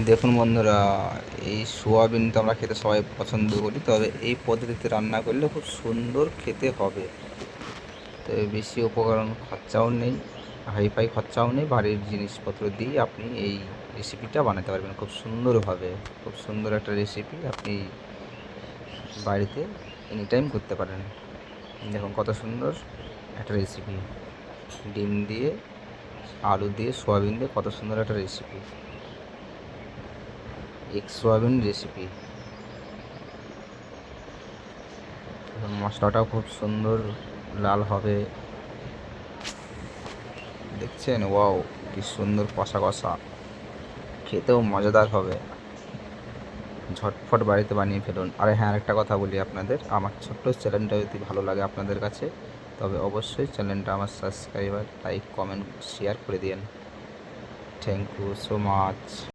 দেখুন বন্ধুরা, এই সোয়াবিন তো আমরা খেতে সবাই পছন্দ করি, তবে এই পদ্ধতিতে রান্না করলে খুব সুন্দর খেতে হবে। তবে বেশি উপকরণ খরচাও নেই, হাইফাই খরচাও নেই, বাড়ির জিনিসপত্র দিয়ে আপনি এই রেসিপিটা বানাতে পারবেন খুব সুন্দরভাবে। খুব সুন্দর একটা রেসিপি আপনি বাড়িতে এনি টাইম করতে পারেন। দেখুন কত সুন্দর একটা রেসিপি, ডিম দিয়ে, আলু দিয়ে, সোয়াবিন দিয়ে কত সুন্দর একটা রেসিপি, এগ সোয়াবিন রেসিপি। এখন মশলাটাও খুব সুন্দর লাল হবে, দেখছেন? ওয়াও, কি সুন্দর কষা কষা, খেতেও মজাদার হবে। ঝটফট বাড়িতে বানিয়ে ফেলুন। আর হ্যাঁ, আরেকটা কথা বলি আপনাদের, আমার ছোট্ট চ্যানেলটা যদি ভালো লাগে আপনাদের কাছে, তবে অবশ্যই চ্যানেলটা আমার সাবস্ক্রাইবার, লাইক, কমেন্ট, শেয়ার করে দিন। Thank you so much.